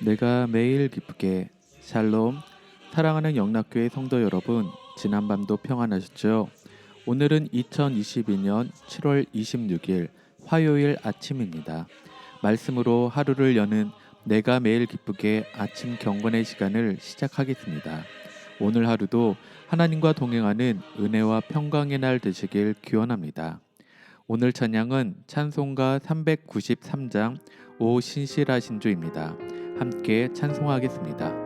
내가 매일 기쁘게 샬롬. 사랑하는 영락교회 성도 여러분, 지난밤도 평안하셨죠? 오늘은 2022년 7월 26일 화요일 아침입니다. 말씀으로 하루를 여는 내가 매일 기쁘게 아침 경건의 시간을 시작하겠습니다. 오늘 하루도 하나님과 동행하는 은혜와 평강의 날 되시길 기원합니다. 오늘 찬양은 찬송가 393장 오 신실하신 주입니다. 함께 찬송하겠습니다.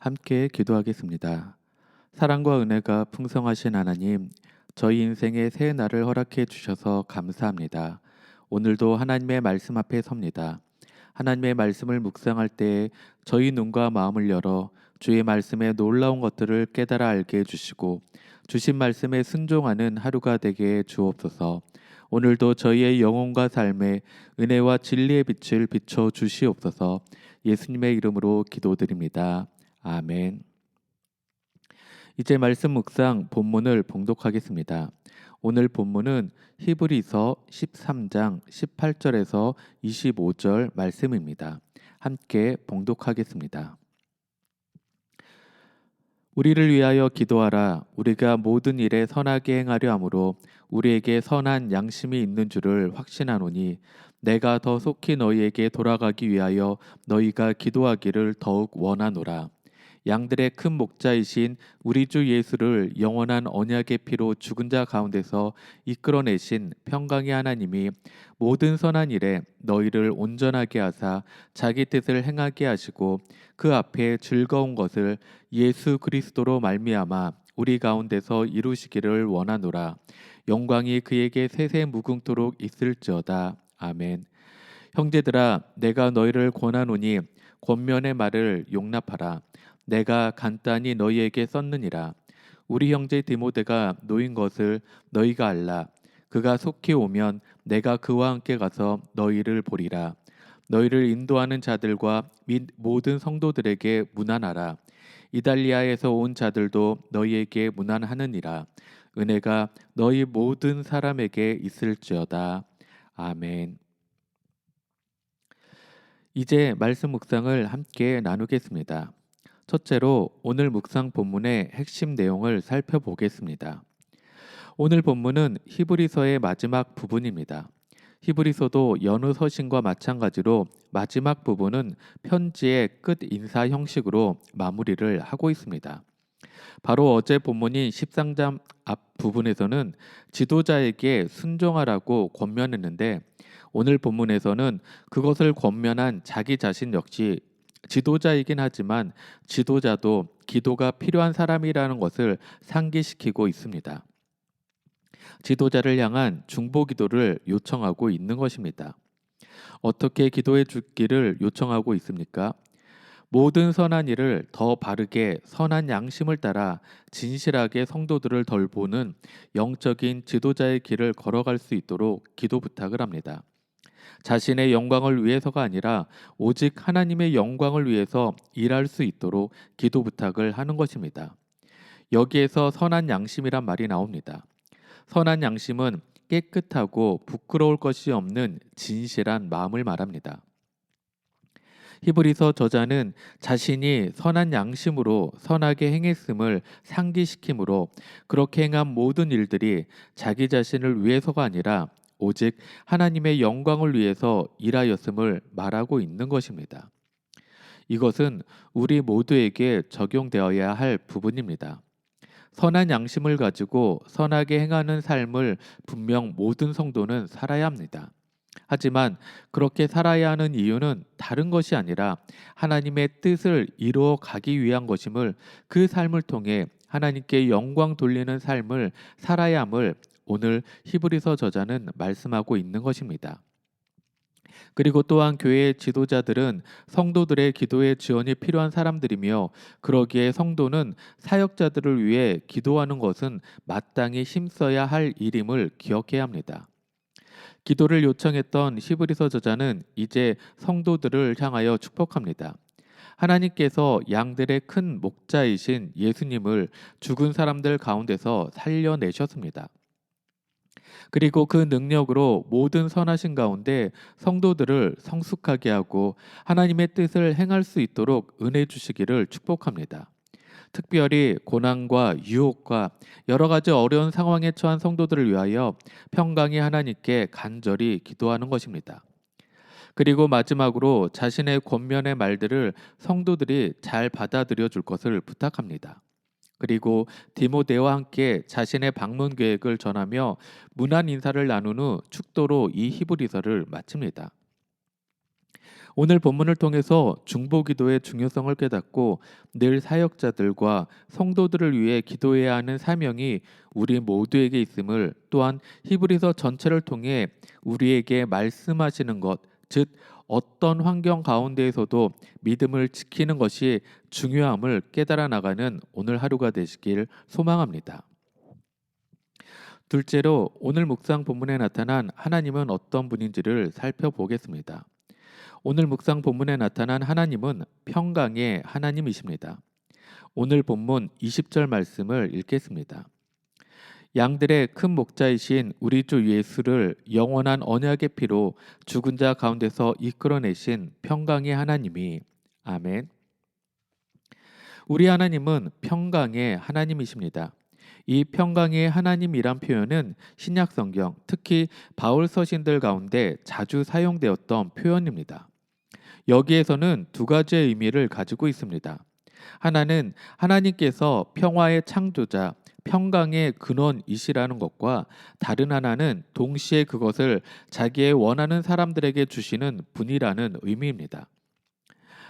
함께 기도하겠습니다. 사랑과 은혜가 풍성하신 하나님, 저희 인생의 새 날을 허락해 주셔서 감사합니다. 오늘도 하나님의 말씀 앞에 섭니다. 하나님의 말씀을 묵상할 때 저희 눈과 마음을 열어 주의 말씀의 놀라운 것들을 깨달아 알게 해주시고 주신 말씀에 순종하는 하루가 되게 해 주옵소서. 오늘도 저희의 영혼과 삶에 은혜와 진리의 빛을 비춰 주시옵소서. 예수님의 이름으로 기도드립니다. 아멘. 이제 말씀 묵상 본문을 봉독하겠습니다. 오늘 본문은 히브리서 13장 18절에서 25절 말씀입니다. 함께 봉독하겠습니다. 우리를 위하여 기도하라. 우리가 모든 일에 선하게 행하려 함으로 우리에게 선한 양심이 있는 줄을 확신하노니 내가 더 속히 너희에게 돌아가기 위하여 너희가 기도하기를 더욱 원하노라. 양들의 큰 목자이신 우리 주 예수를 영원한 언약의 피로 죽은 자 가운데서 이끌어내신 평강의 하나님이 모든 선한 일에 너희를 온전하게 하사 자기 뜻을 행하게 하시고 그 앞에 즐거운 것을 예수 그리스도로 말미암아 우리 가운데서 이루시기를 원하노라. 영광이 그에게 세세 무궁토록 있을지어다. 아멘. 형제들아, 내가 너희를 권하노니 권면의 말을 용납하라. 내가 간단히 너희에게 썼느니라. 우리 형제 디모데가 놓인 것을 너희가 알라. 그가 속히 오면 내가 그와 함께 가서 너희를 보리라. 너희를 인도하는 자들과 및 모든 성도들에게 문안하라. 이달리아에서 온 자들도 너희에게 문안하느니라. 은혜가 너희 모든 사람에게 있을지어다. 아멘. 이제 말씀 묵상을 함께 나누겠습니다. 첫째로 오늘 묵상 본문의 핵심 내용을 살펴보겠습니다. 오늘 본문은 히브리서의 마지막 부분입니다. 히브리서도 여느 서신과 마찬가지로 마지막 부분은 편지의 끝 인사 형식으로 마무리를 하고 있습니다. 바로 어제 본문인 13장 앞 부분에서는 지도자에게 순종하라고 권면했는데 오늘 본문에서는 그것을 권면한 자기 자신 역시 지도자이긴 하지만 지도자도 기도가 필요한 사람이라는 것을 상기시키고 있습니다. 지도자를 향한 중보 기도를 요청하고 있는 것입니다. 어떻게 기도해 주기를 요청하고 있습니까? 모든 선한 일을 더 바르게 선한 양심을 따라 진실하게 성도들을 돌보는 영적인 지도자의 길을 걸어갈 수 있도록 기도 부탁을 합니다. 자신의 영광을 위해서가 아니라 오직 하나님의 영광을 위해서 일할 수 있도록 기도 부탁을 하는 것입니다. 여기에서 선한 양심이란 말이 나옵니다. 선한 양심은 깨끗하고 부끄러울 것이 없는 진실한 마음을 말합니다. 히브리서 저자는 자신이 선한 양심으로 선하게 행했음을 상기시키므로 그렇게 행한 모든 일들이 자기 자신을 위해서가 아니라 오직 하나님의 영광을 위해서 일하였음을 말하고 있는 것입니다. 이것은 우리 모두에게 적용되어야 할 부분입니다. 선한 양심을 가지고 선하게 행하는 삶을 분명 모든 성도는 살아야 합니다. 하지만 그렇게 살아야 하는 이유는 다른 것이 아니라 하나님의 뜻을 이루어 가기 위한 것임을 그 삶을 통해 하나님께 영광 돌리는 삶을 살아야 함을 오늘 히브리서 저자는 말씀하고 있는 것입니다. 그리고 또한 교회의 지도자들은 성도들의 기도의 지원이 필요한 사람들이며 그러기에 성도는 사역자들을 위해 기도하는 것은 마땅히 힘써야 할 일임을 기억해야 합니다. 기도를 요청했던 히브리서 저자는 이제 성도들을 향하여 축복합니다. 하나님께서 양들의 큰 목자이신 예수님을 죽은 사람들 가운데서 살려내셨습니다. 그리고 그 능력으로 모든 선하신 가운데 성도들을 성숙하게 하고 하나님의 뜻을 행할 수 있도록 은혜 주시기를 축복합니다. 특별히 고난과 유혹과 여러 가지 어려운 상황에 처한 성도들을 위하여 평강의 하나님께 간절히 기도하는 것입니다. 그리고 마지막으로 자신의 권면의 말들을 성도들이 잘 받아들여 줄 것을 부탁합니다. 그리고 디모데와 함께 자신의 방문 계획을 전하며 문안 인사를 나눈 후 축도로 이 히브리서를 마칩니다. 오늘 본문을 통해서 중보기도의 중요성을 깨닫고 늘 사역자들과 성도들을 위해 기도해야 하는 사명이 우리 모두에게 있음을, 또한 히브리서 전체를 통해 우리에게 말씀하시는 것, 즉 어떤 환경 가운데에서도 믿음을 지키는 것이 중요함을 깨달아 나가는 오늘 하루가 되시길 소망합니다. 둘째로, 오늘 묵상 본문에 나타난 하나님은 어떤 분인지를 살펴보겠습니다. 오늘 묵상 본문에 나타난 하나님은 평강의 하나님이십니다. 오늘 본문 20절 말씀을 읽겠습니다. 양들의 큰 목자이신 우리 주 예수를 영원한 언약의 피로 죽은 자 가운데서 이끌어내신 평강의 하나님이. 아멘. 우리 하나님은 평강의 하나님이십니다. 이 평강의 하나님이란 표현은 신약 성경, 특히 바울 서신들 가운데 자주 사용되었던 표현입니다. 여기에서는 두 가지의 의미를 가지고 있습니다. 하나는 하나님께서 평화의 창조자, 평강의 근원이시라는 것과, 다른 하나는 동시에 그것을 자기의 원하는 사람들에게 주시는 분이라는 의미입니다.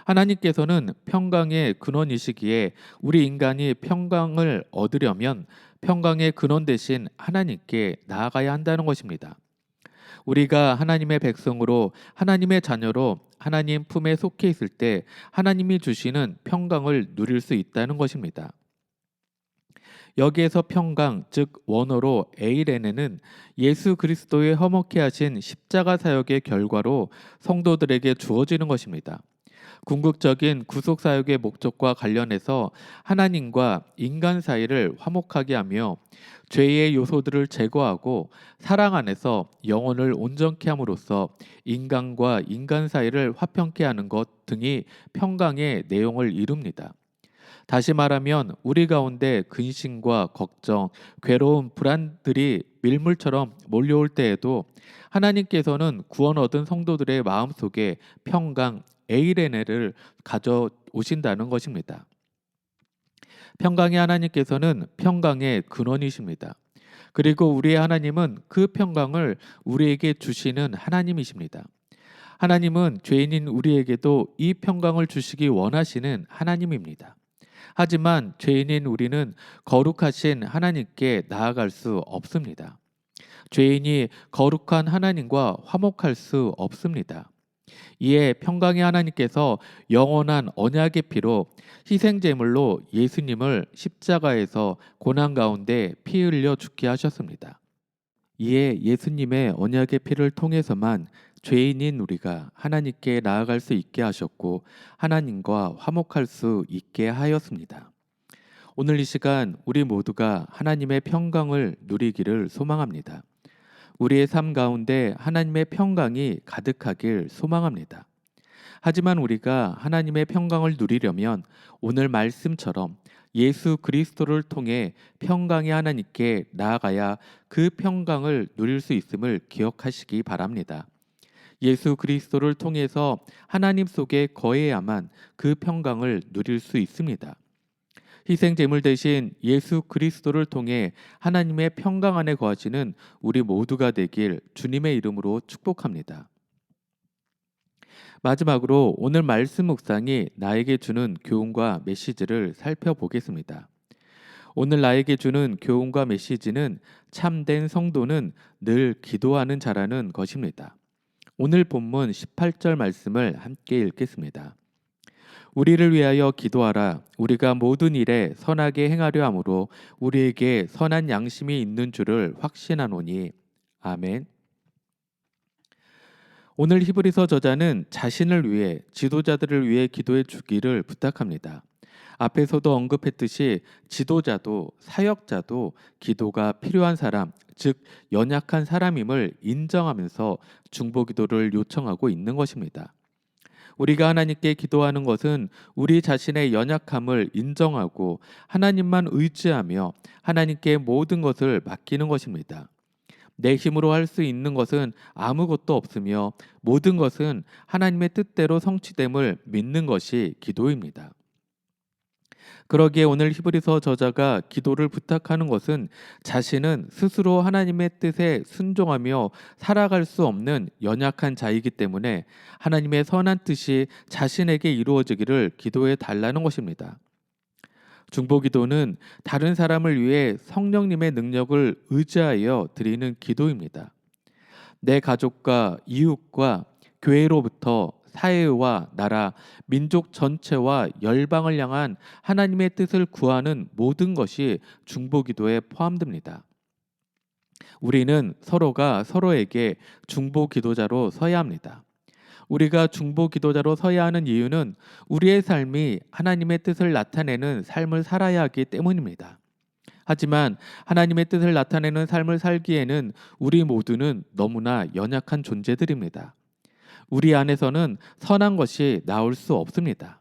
하나님께서는 평강의 근원이시기에 우리 인간이 평강을 얻으려면 평강의 근원 대신 하나님께 나아가야 한다는 것입니다. 우리가 하나님의 백성으로, 하나님의 자녀로 하나님 품에 속해 있을 때 하나님이 주시는 평강을 누릴 수 있다는 것입니다. 여기에서 평강, 즉 원어로 에이레네는 예수 그리스도의 허먹게 하신 십자가 사역의 결과로 성도들에게 주어지는 것입니다. 궁극적인 구속 사역의 목적과 관련해서 하나님과 인간 사이를 화목하게 하며 죄의 요소들을 제거하고 사랑 안에서 영혼을 온전케 함으로써 인간과 인간 사이를 화평케 하는 것 등이 평강의 내용을 이룹니다. 다시 말하면 우리 가운데 근심과 걱정, 괴로움, 불안들이 밀물처럼 몰려올 때에도 하나님께서는 구원 얻은 성도들의 마음속에 평강, 에이레네를 가져오신다는 것입니다. 평강의 하나님께서는 평강의 근원이십니다. 그리고 우리의 하나님은 그 평강을 우리에게 주시는 하나님이십니다. 하나님은 죄인인 우리에게도 이 평강을 주시기 원하시는 하나님입니다. 하지만 죄인인 우리는 거룩하신 하나님께 나아갈 수 없습니다. 죄인이 거룩한 하나님과 화목할 수 없습니다. 이에 평강의 하나님께서 영원한 언약의 피로 희생제물로 예수님을 십자가에서 고난 가운데 피 흘려 죽게 하셨습니다. 이에 예수님의 언약의 피를 통해서만 죄인인 우리가 하나님께 나아갈 수 있게 하셨고 하나님과 화목할 수 있게 하였습니다. 오늘 이 시간 우리 모두가 하나님의 평강을 누리기를 소망합니다. 우리의 삶 가운데 하나님의 평강이 가득하길 소망합니다. 하지만 우리가 하나님의 평강을 누리려면 오늘 말씀처럼 예수 그리스도를 통해 평강의 하나님께 나아가야 그 평강을 누릴 수 있음을 기억하시기 바랍니다. 예수 그리스도를 통해서 하나님 속에 거해야만 그 평강을 누릴 수 있습니다. 희생 제물 대신 예수 그리스도를 통해 하나님의 평강 안에 거하시는 우리 모두가 되길 주님의 이름으로 축복합니다. 마지막으로 오늘 말씀 묵상이 나에게 주는 교훈과 메시지를 살펴보겠습니다. 오늘 나에게 주는 교훈과 메시지는 참된 성도는 늘 기도하는 자라는 것입니다. 오늘 본문 18절 말씀을 함께 읽겠습니다. 우리를 위하여 기도하라. 우리가 모든 일에 선하게 행하려 함으로 우리에게 선한 양심이 있는 줄을 확신하노니. 아멘. 오늘 히브리서 저자는 자신을 위해, 지도자들을 위해 기도해 주기를 부탁합니다. 앞에서도 언급했듯이 지도자도 사역자도 기도가 필요한 사람, 즉 연약한 사람임을 인정하면서 중보기도를 요청하고 있는 것입니다. 우리가 하나님께 기도하는 것은 우리 자신의 연약함을 인정하고 하나님만 의지하며 하나님께 모든 것을 맡기는 것입니다. 내 힘으로 할 수 있는 것은 아무것도 없으며 모든 것은 하나님의 뜻대로 성취됨을 믿는 것이 기도입니다. 그러기에 오늘 히브리서 저자가 기도를 부탁하는 것은 자신은 스스로 하나님의 뜻에 순종하며 살아갈 수 없는 연약한 자이기 때문에 하나님의 선한 뜻이 자신에게 이루어지기를 기도해 달라는 것입니다. 중보기도는 다른 사람을 위해 성령님의 능력을 의지하여 드리는 기도입니다. 내 가족과 이웃과 교회로부터 사회와 나라, 민족 전체와 열방을 향한 하나님의 뜻을 구하는 모든 것이 중보기도에 포함됩니다. 우리는 서로가 서로에게 중보기도자로 서야 합니다. 우리가 중보기도자로 서야 하는 이유는 우리의 삶이 하나님의 뜻을 나타내는 삶을 살아야 하기 때문입니다. 하지만 하나님의 뜻을 나타내는 삶을 살기에는 우리 모두는 너무나 연약한 존재들입니다. 우리 안에서는 선한 것이 나올 수 없습니다.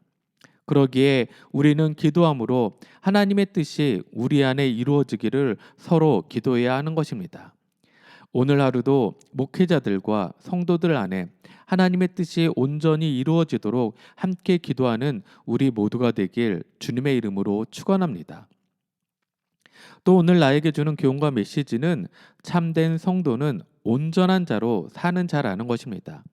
그러기에 우리는 기도함으로 하나님의 뜻이 우리 안에 이루어지기를 서로 기도해야 하는 것입니다. 오늘 하루도 목회자들과 성도들 안에 하나님의 뜻이 온전히 이루어지도록 함께 기도하는 우리 모두가 되길 주님의 이름으로 축원합니다. 또 오늘 나에게 주는 교훈과 메시지는 참된 성도는 온전한 자로 사는 자라는 것입니다.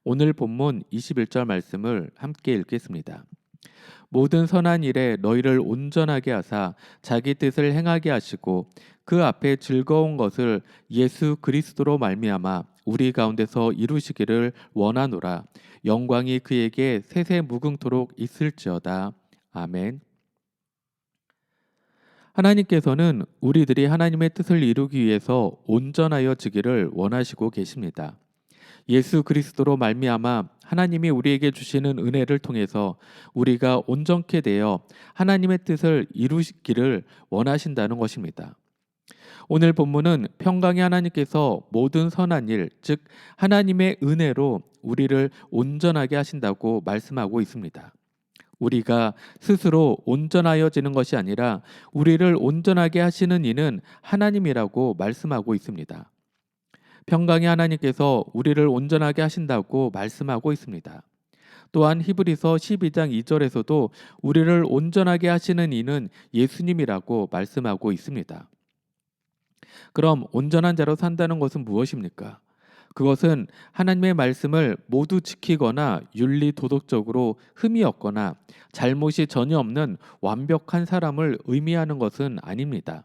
오늘 본문 21절 말씀을 함께 읽겠습니다. 모든 선한 일에 너희를 온전하게 하사 자기 뜻을 행하게 하시고 그 앞에 즐거운 것을 예수 그리스도로 말미암아 우리 가운데서 이루시기를 원하노라. 영광이 그에게 세세 무궁토록 있을지어다. 아멘. 하나님께서는 우리들이 하나님의 뜻을 이루기 위해서 온전하여지기를 원하시고 계십니다. 예수 그리스도로 말미암아 하나님이 우리에게 주시는 은혜를 통해서 우리가 온전케 되어 하나님의 뜻을 이루시기를 원하신다는 것입니다. 오늘 본문은 평강의 하나님께서 모든 선한 일, 즉 하나님의 은혜로 우리를 온전하게 하신다고 말씀하고 있습니다. 우리가 스스로 온전하여지는 것이 아니라 우리를 온전하게 하시는 이는 하나님이라고 말씀하고 있습니다. 평강의 하나님께서 우리를 온전하게 하신다고 말씀하고 있습니다. 또한 히브리서 12장 2절에서도 우리를 온전하게 하시는 이는 예수님이라고 말씀하고 있습니다. 그럼 온전한 자로 산다는 것은 무엇입니까? 그것은 하나님의 말씀을 모두 지키거나 윤리 도덕적으로 흠이 없거나 잘못이 전혀 없는 완벽한 사람을 의미하는 것은 아닙니다.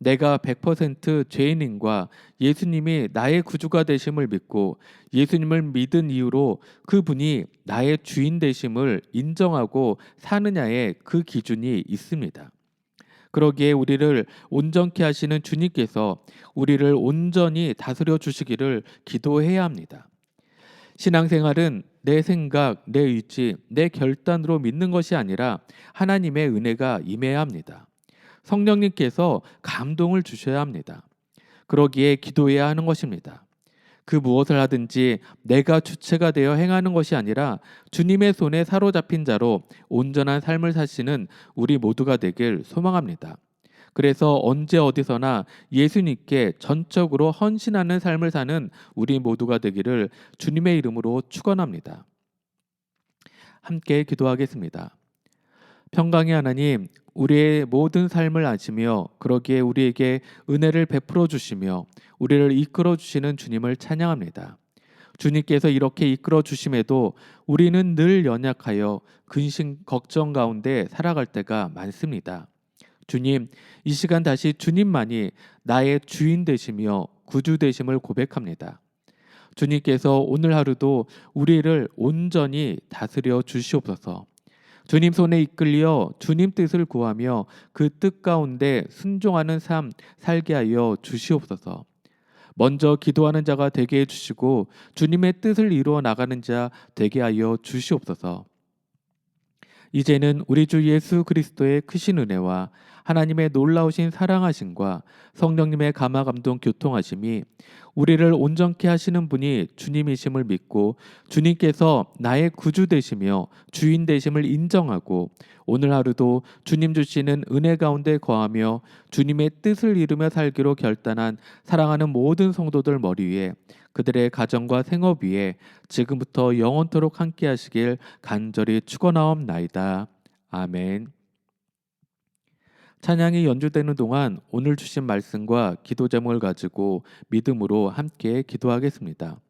내가 100% 죄인인과 예수님이 나의 구주가 되심을 믿고 예수님을 믿은 이유로 그분이 나의 주인 되심을 인정하고 사느냐의 그 기준이 있습니다. 그러기에 우리를 온전케 하시는 주님께서 우리를 온전히 다스려 주시기를 기도해야 합니다. 신앙생활은 내 생각, 내 의지, 내 결단으로 믿는 것이 아니라 하나님의 은혜가 임해야 합니다. 성령님께서 감동을 주셔야 합니다. 그러기에 기도해야 하는 것입니다. 그 무엇을 하든지 내가 주체가 되어 행하는 것이 아니라 주님의 손에 사로잡힌 자로 온전한 삶을 사시는 우리 모두가 되길 소망합니다. 그래서 언제 어디서나 예수님께 전적으로 헌신하는 삶을 사는 우리 모두가 되기를 주님의 이름으로 축원합니다. 함께 기도하겠습니다. 평강의 하나님, 우리의 모든 삶을 아시며 그러기에 우리에게 은혜를 베풀어 주시며 우리를 이끌어 주시는 주님을 찬양합니다. 주님께서 이렇게 이끌어 주심에도 우리는 늘 연약하여 근심 걱정 가운데 살아갈 때가 많습니다. 주님, 이 시간 다시 주님만이 나의 주인 되시며 구주 되심을 고백합니다. 주님께서 오늘 하루도 우리를 온전히 다스려 주시옵소서. 주님 손에 이끌려 주님 뜻을 구하며 그 뜻 가운데 순종하는 삶 살게 하여 주시옵소서. 먼저 기도하는 자가 되게 해주시고 주님의 뜻을 이루어 나가는 자 되게 하여 주시옵소서. 이제는 우리 주 예수 그리스도의 크신 은혜와 하나님의 놀라우신 사랑하심과 성령님의 감화 감동 교통하심이 우리를 온전케 하시는 분이 주님이심을 믿고 주님께서 나의 구주 되시며 주인 되심을 인정하고 오늘 하루도 주님 주시는 은혜 가운데 거하며 주님의 뜻을 이루며 살기로 결단한 사랑하는 모든 성도들 머리 위에 그들의 가정과 생업 위에 지금부터 영원토록 함께 하시길 간절히 축원하옵나이다. 아멘. 찬양이 연주되는 동안 오늘 주신 말씀과 기도 제목을 가지고 믿음으로 함께 기도하겠습니다.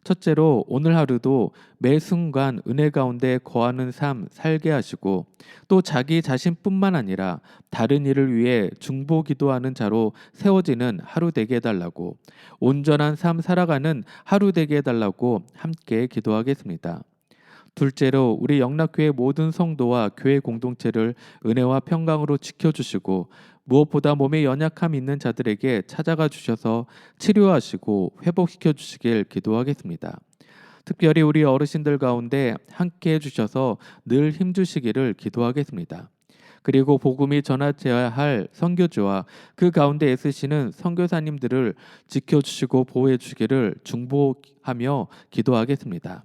첫째로 오늘 하루도 매 순간 은혜 가운데 거하는 삶 살게 하시고 또 자기 자신뿐만 아니라 다른 이를 위해 중보 기도하는 자로 세워지는 하루 되게 해달라고 온전한 삶 살아가는 하루 되게 해달라고 함께 기도하겠습니다. 둘째로 우리 영락교회 모든 성도와 교회 공동체를 은혜와 평강으로 지켜주시고 무엇보다 몸에 연약함 있는 자들에게 찾아가 주셔서 치료하시고 회복시켜 주시길 기도하겠습니다. 특별히 우리 어르신들 가운데 함께 해주셔서 늘 힘주시기를 기도하겠습니다. 그리고 복음이 전하져야 할 선교주와 그 가운데 애쓰시는 선교사님들을 지켜주시고 보호해 주시기를 중보하며 기도하겠습니다.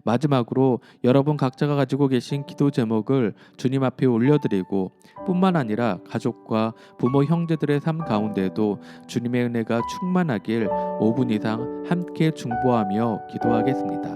마지막으로 여러분 각자가 가지고 계신 기도 제목을 주님 앞에 올려드리고 뿐만 아니라 가족과 부모 형제들의 삶 가운데도 주님의 은혜가 충만하길 5분 이상 함께 중보하며 기도하겠습니다.